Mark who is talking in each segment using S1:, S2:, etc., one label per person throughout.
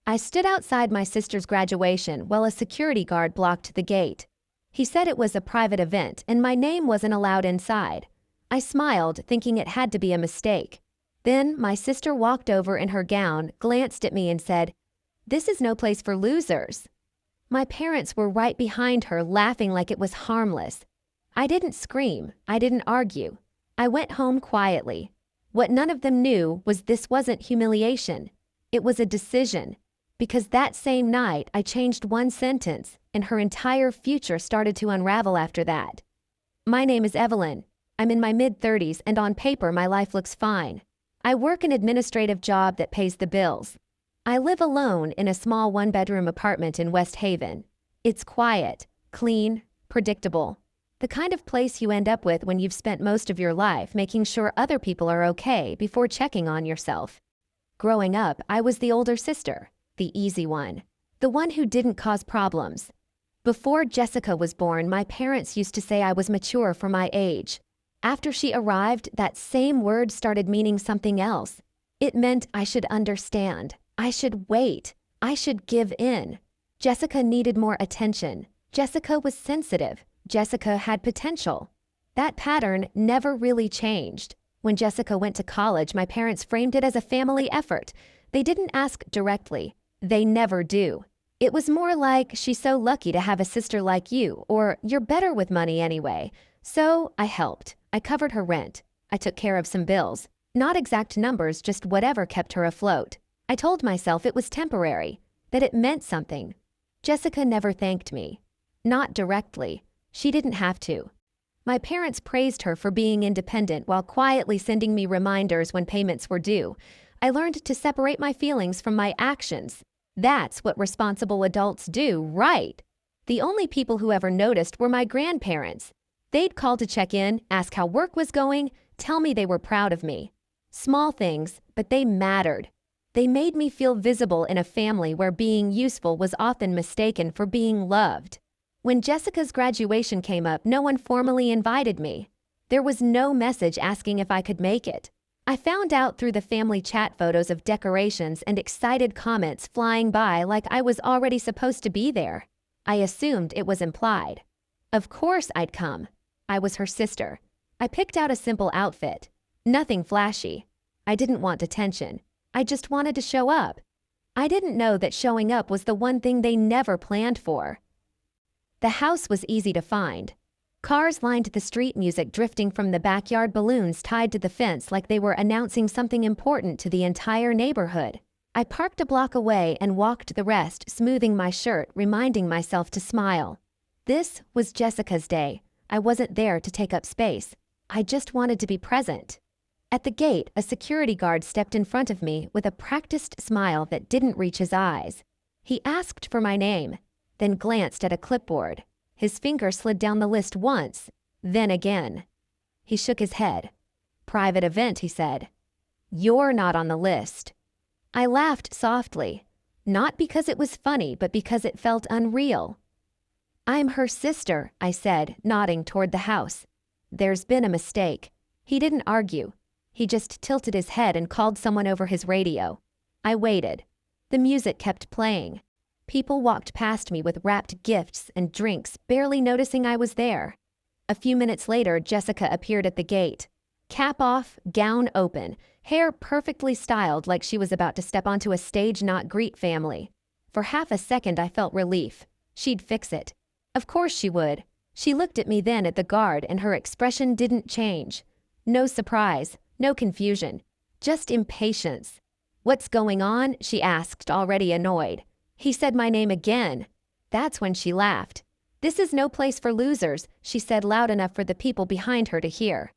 S1: I stood outside my sister's graduation while a security guard blocked the gate. He said it was a private event and my name wasn't allowed inside. I smiled, thinking it had to be a mistake. Then my sister walked over in her gown, glanced at me and said, "This is no place for losers." My parents were right behind her, laughing like it was harmless. I didn't scream. I didn't argue. I went home quietly. What none of them knew was this wasn't humiliation. It was a decision. Because that same night, I changed one sentence, and her entire future started to unravel after that. My name is Evelyn. I'm in my mid-30s, and on paper, my life looks fine. I work an administrative job that pays the bills. I live alone in a small one-bedroom apartment in West Haven. It's quiet, clean, predictable. The kind of place you end up with when you've spent most of your life making sure other people are okay before checking on yourself. Growing up, I was the older sister. The easy one. The one who didn't cause problems. Before Jessica was born, my parents used to say I was mature for my age. After she arrived, that same word started meaning something else. It meant I should understand. I should wait. I should give in. Jessica needed more attention. Jessica was sensitive. Jessica had potential. That pattern never really changed. When Jessica went to college, my parents framed it as a family effort. They didn't ask directly. They never do. It was more like, "She's so lucky to have a sister like you," or "You're better with money anyway." So I helped. I covered her rent. I took care of some bills. Not exact numbers, just whatever kept her afloat. I told myself it was temporary, that it meant something. Jessica never thanked me. Not directly. She didn't have to. My parents praised her for being independent while quietly sending me reminders when payments were due. I learned to separate my feelings from my actions. That's what responsible adults do, right? The only people who ever noticed were my grandparents. They'd call to check in, ask how work was going, tell me they were proud of me. Small things, but they mattered. They made me feel visible in a family where being useful was often mistaken for being loved. When Jessica's graduation came up, no one formally invited me. There was no message asking if I could make it. I found out through the family chat photos of decorations and excited comments flying by like I was already supposed to be there. I assumed it was implied. Of course I'd come. I was her sister. I picked out a simple outfit. Nothing flashy. I didn't want attention. I just wanted to show up. I didn't know that showing up was the one thing they never planned for. The house was easy to find. Cars lined the street, music drifting from the backyard, balloons tied to the fence like they were announcing something important to the entire neighborhood. I parked a block away and walked the rest, smoothing my shirt, reminding myself to smile. This was Jessica's day. I wasn't there to take up space. I just wanted to be present. At the gate, a security guard stepped in front of me with a practiced smile that didn't reach his eyes. He asked for my name, then glanced at a clipboard. His finger slid down the list once, then again. He shook his head. "Private event," he said. "You're not on the list." I laughed softly, not because it was funny, but because it felt unreal. "I'm her sister," I said, nodding toward the house. "There's been a mistake." He didn't argue. He just tilted his head and called someone over his radio. I waited. The music kept playing. People walked past me with wrapped gifts and drinks, barely noticing I was there. A few minutes later, Jessica appeared at the gate. Cap off, gown open, hair perfectly styled like she was about to step onto a stage not greet family. For half a second, I felt relief. She'd fix it. Of course she would. She looked at me then at the guard, and her expression didn't change. No surprise, no confusion, just impatience. "What's going on?" she asked, already annoyed. He said my name again. That's when she laughed. "This is no place for losers," she said loud enough for the people behind her to hear.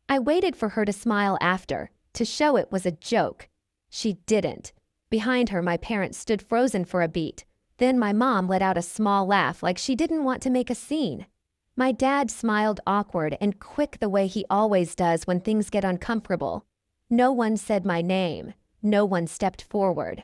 S1: I waited for her to smile after, to show it was a joke. She didn't. Behind her, my parents stood frozen for a beat. Then my mom let out a small laugh like she didn't want to make a scene. My dad smiled awkward and quick the way he always does when things get uncomfortable. No one said my name. No one stepped forward.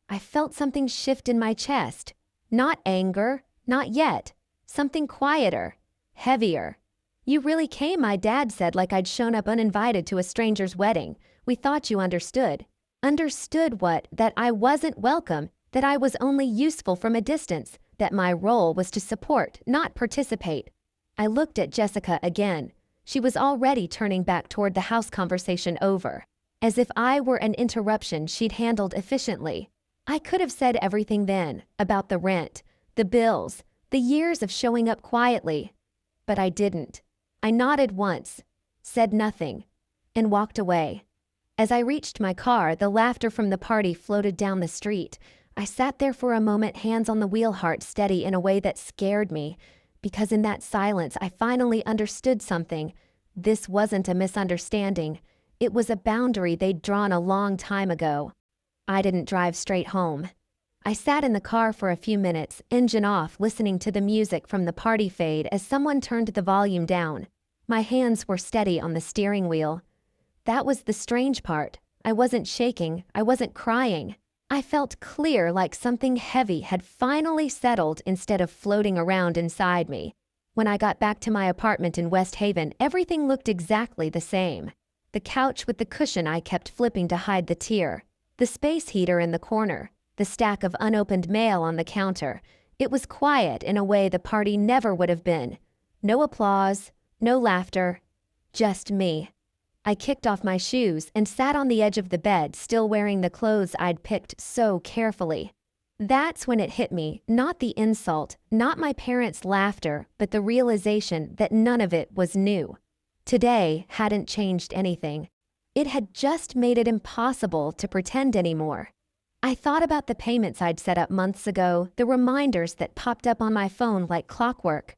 S1: I felt something shift in my chest. Not anger, not yet. Something quieter, heavier. "You really came," my dad said, like I'd shown up uninvited to a stranger's wedding. "We thought you understood." Understood what? That I wasn't welcome. that I was only useful from a distance, that my role was to support, not participate. I looked at Jessica again. She was already turning back toward the house conversation over, as if I were an interruption she'd handled efficiently. I could have said everything then, about the rent, the bills, the years of showing up quietly. But I didn't. I nodded once, said nothing, and walked away. As I reached my car, the laughter from the party floated down the street. I sat there for a moment, hands on the wheel, heart steady in a way that scared me, because in that silence I finally understood something. This wasn't a misunderstanding. It was a boundary they'd drawn a long time ago. I didn't drive straight home. I sat in the car for a few minutes, engine off, listening to the music from the party fade as someone turned the volume down. My hands were steady on the steering wheel. That was the strange part. I wasn't shaking, I wasn't crying. I felt clear, like something heavy had finally settled instead of floating around inside me. When I got back to my apartment in West Haven, everything looked exactly the same. The couch with the cushion I kept flipping to hide the tear. The space heater in the corner. The stack of unopened mail on the counter. It was quiet in a way the party never would have been. No applause, no laughter, just me. I kicked off my shoes and sat on the edge of the bed, still wearing the clothes I'd picked so carefully. That's when it hit me, not the insult, not my parents' laughter, but the realization that none of it was new. Today hadn't changed anything. It had just made it impossible to pretend anymore. I thought about the payments I'd set up months ago, the reminders that popped up on my phone like clockwork.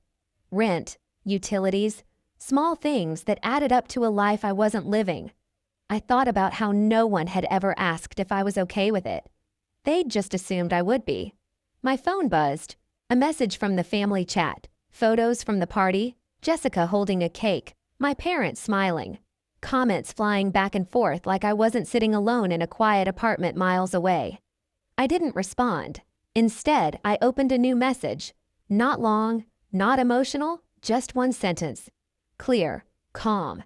S1: Rent, utilities, small things that added up to a life I wasn't living. I thought about how no one had ever asked if I was okay with it. They'd just assumed I would be. My phone buzzed. A message from the family chat. Photos from the party. Jessica holding a cake. My parents smiling. Comments flying back and forth like I wasn't sitting alone in a quiet apartment miles away. I didn't respond. Instead, I opened a new message. Not long, not emotional, just one sentence. Clear, calm.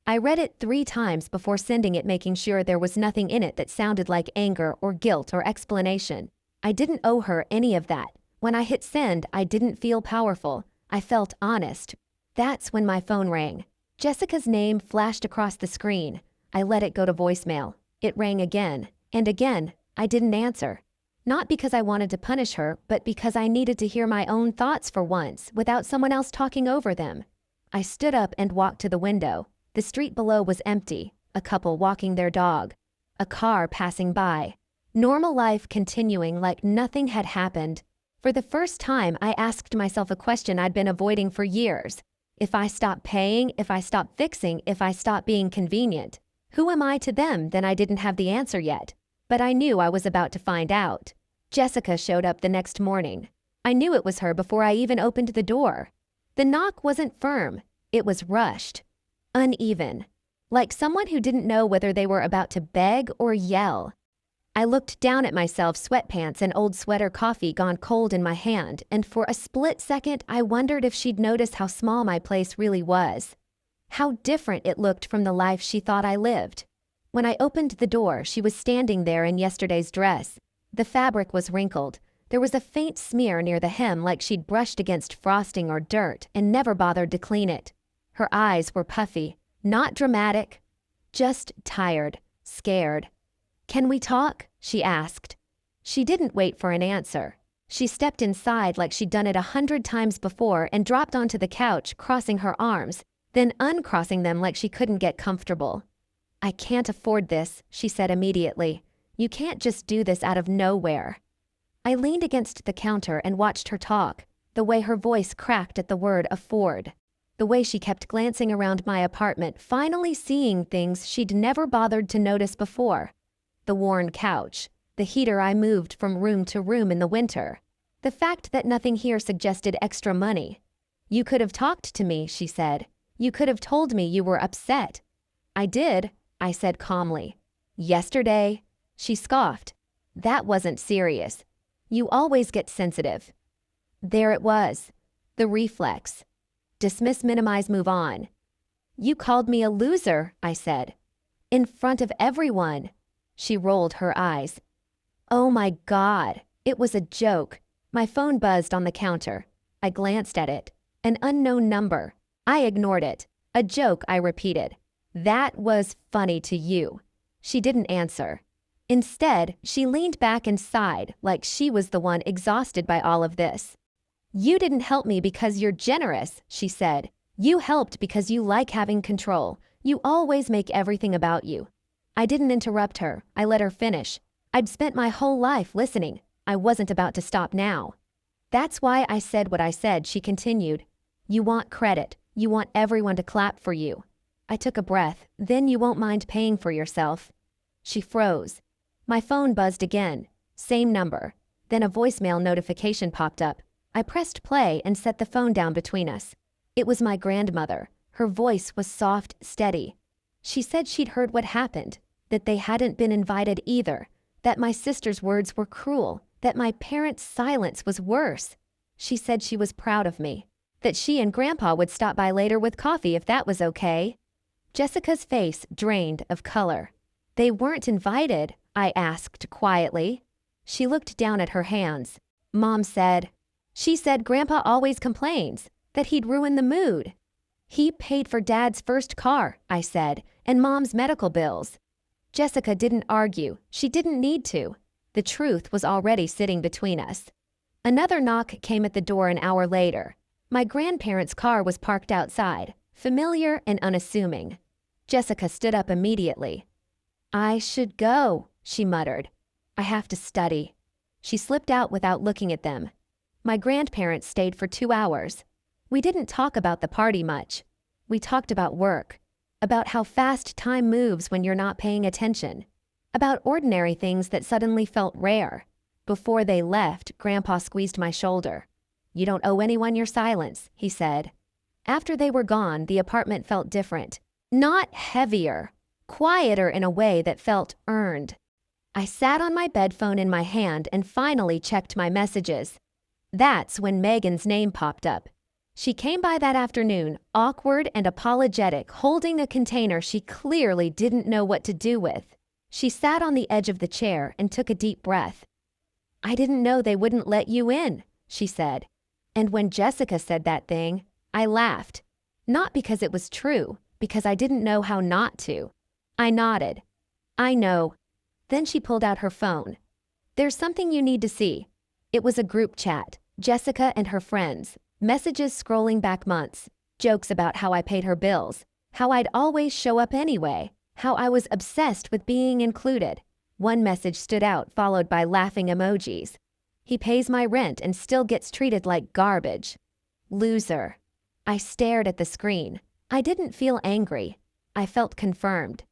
S1: I read it 3 times before sending it, making sure there was nothing in it that sounded like anger or guilt or explanation. I didn't owe her any of that. When I hit send, I didn't feel powerful. I felt honest. That's when my phone rang. Jessica's name flashed across the screen. I let it go to voicemail. It rang again, and again. I didn't answer. Not because I wanted to punish her, but because I needed to hear my own thoughts for once, without someone else talking over them. I stood up and walked to the window. The street below was empty, a couple walking their dog, a car passing by. Normal life continuing like nothing had happened. For the first time, I asked myself a question I'd been avoiding for years. If I stop paying, if I stop fixing, if I stop being convenient, who am I to them? Then I didn't have the answer yet. But I knew I was about to find out. Jessica showed up the next morning. I knew it was her before I even opened the door. The knock wasn't firm. It was rushed. Uneven. Like someone who didn't know whether they were about to beg or yell. I looked down at myself, sweatpants and old sweater coffee gone cold in my hand, and for a split second I wondered if she'd notice how small my place really was. How different it looked from the life she thought I lived. When I opened the door, she was standing there in yesterday's dress. The fabric was wrinkled. There was a faint smear near the hem, like she'd brushed against frosting or dirt and never bothered to clean it. Her eyes were puffy, not dramatic, just tired, scared. "Can we talk?" she asked. She didn't wait for an answer. She stepped inside like she'd done it 100 times before and dropped onto the couch, crossing her arms, then uncrossing them like she couldn't get comfortable. "I can't afford this," she said immediately. "You can't just do this out of nowhere." I leaned against the counter and watched her talk, the way her voice cracked at the word afford. The way she kept glancing around my apartment, finally seeing things she'd never bothered to notice before. The worn couch, the heater I moved from room to room in the winter, the fact that nothing here suggested extra money. "You could have talked to me," she said. "You could have told me you were upset." "I did," I said calmly. "Yesterday?" She scoffed. "That wasn't serious. You always get sensitive." There it was, the reflex. Dismiss, minimize, move on. "You called me a loser," I said. "In front of everyone." She rolled her eyes. "Oh my God." It was a joke. My phone buzzed on the counter. I glanced at it. An unknown number. I ignored it. A joke, I repeated. That was funny to you. She didn't answer. Instead, she leaned back and sighed like she was the one exhausted by all of this. You didn't help me because you're generous, she said. You helped because you like having control. You always make everything about you. I didn't interrupt her. I let her finish. I'd spent my whole life listening. I wasn't about to stop now. That's why I said what I said, she continued. You want credit. You want everyone to clap for you. I took a breath. Then you won't mind paying for yourself. She froze. My phone buzzed again. Same number. Then a voicemail notification popped up. I pressed play and set the phone down between us. It was my grandmother. Her voice was soft, steady. She said she'd heard what happened, that they hadn't been invited either, that my sister's words were cruel, that my parents' silence was worse. She said she was proud of me, that she and Grandpa would stop by later with coffee if that was okay. Jessica's face drained of color. They weren't invited, I asked quietly. She looked down at her hands. Mom said, she said Grandpa always complains, that he'd ruin the mood. He paid for Dad's first car, I said, and Mom's medical bills. Jessica didn't argue. She didn't need to. The truth was already sitting between us. Another knock came at the door an hour later. My grandparents' car was parked outside, familiar and unassuming. Jessica stood up immediately. I should go, she muttered. I have to study. She slipped out without looking at them. My grandparents stayed for 2 hours. We didn't talk about the party much. We talked about work, about how fast time moves when you're not paying attention, about ordinary things that suddenly felt rare. Before they left, Grandpa squeezed my shoulder. You don't owe anyone your silence, he said. After they were gone, the apartment felt different. Not heavier, quieter in a way that felt earned. I sat on my bed phone in my hand and finally checked my messages. That's when Megan's name popped up. She came by that afternoon, awkward and apologetic, holding a container she clearly didn't know what to do with. She sat on the edge of the chair and took a deep breath. I didn't know they wouldn't let you in, she said. And when Jessica said that thing, I laughed. Not because it was true, because I didn't know how not to. I nodded. I know. Then she pulled out her phone. There's something you need to see. It was a group chat, Jessica and her friends, messages scrolling back months, jokes about how I paid her bills, how I'd always show up anyway, how I was obsessed with being included. One message stood out, followed by laughing emojis. He pays my rent and still gets treated like garbage. Loser. I stared at the screen. I didn't feel angry. I felt confirmed.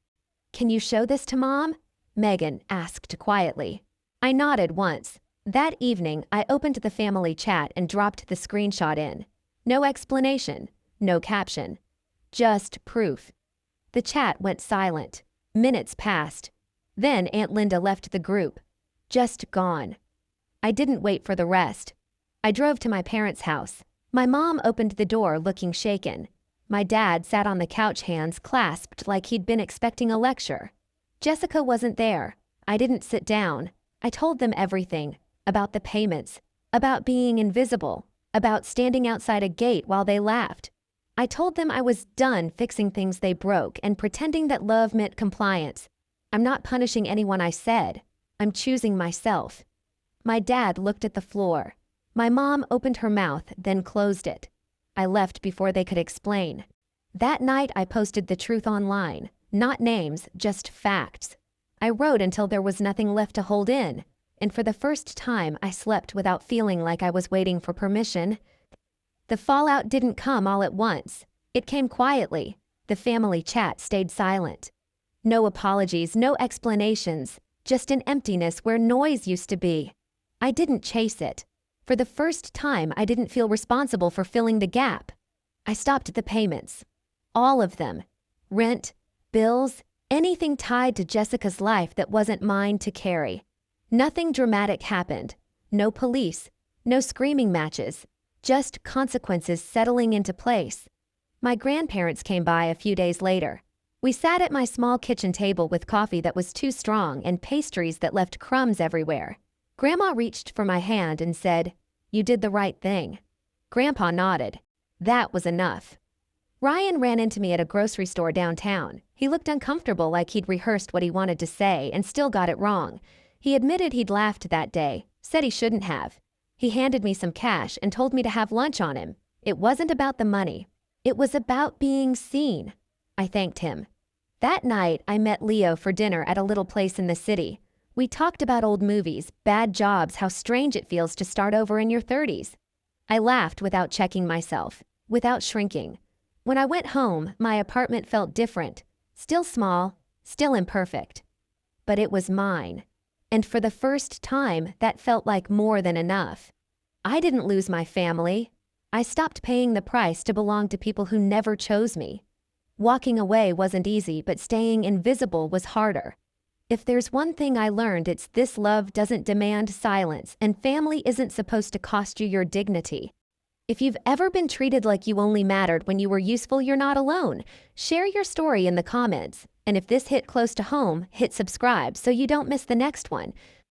S1: Can you show this to Mom? Megan asked quietly. I nodded once. That evening, I opened the family chat and dropped the screenshot in. No explanation, no caption. Just proof. The chat went silent. Minutes passed. Then Aunt Linda left the group. Just gone. I didn't wait for the rest. I drove to my parents' house. My mom opened the door looking shaken. My dad sat on the couch, hands clasped like he'd been expecting a lecture. Jessica wasn't there. I didn't sit down. I told them everything. About the payments. About being invisible. About standing outside a gate while they laughed. I told them I was done fixing things they broke and pretending that love meant compliance. I'm not punishing anyone, I said. I'm choosing myself. My dad looked at the floor. My mom opened her mouth, then closed it. I left before they could explain. That night I posted the truth online. Not names, just facts. I wrote until there was nothing left to hold in. And for the first time, I slept without feeling like I was waiting for permission. The fallout didn't come all at once. It came quietly. The family chat stayed silent. No apologies, no explanations, just an emptiness where noise used to be. I didn't chase it. For the first time, I didn't feel responsible for filling the gap. I stopped the payments. All of them. Rent, bills, anything tied to Jessica's life that wasn't mine to carry. Nothing dramatic happened. No police. No screaming matches. Just consequences settling into place. My grandparents came by a few days later. We sat at my small kitchen table with coffee that was too strong and pastries that left crumbs everywhere. Grandma reached for my hand and said, "You did the right thing." Grandpa nodded. That was enough. Ryan ran into me at a grocery store downtown. He looked uncomfortable, like he'd rehearsed what he wanted to say and still got it wrong. He admitted he'd laughed that day, said he shouldn't have. He handed me some cash and told me to have lunch on him. It wasn't about the money. It was about being seen. I thanked him. That night, I met Leo for dinner at a little place in the city. We talked about old movies, bad jobs, how strange it feels to start over in your 30s. I laughed without checking myself, without shrinking. When I went home, my apartment felt different. Still small, still imperfect. But it was mine. And for the first time, that felt like more than enough. I didn't lose my family. I stopped paying the price to belong to people who never chose me. Walking away wasn't easy, but staying invisible was harder. If there's one thing I learned, it's this: love doesn't demand silence, and family isn't supposed to cost you your dignity. If you've ever been treated like you only mattered when you were useful, you're not alone. Share your story in the comments. And if this hit close to home, hit subscribe so you don't miss the next one.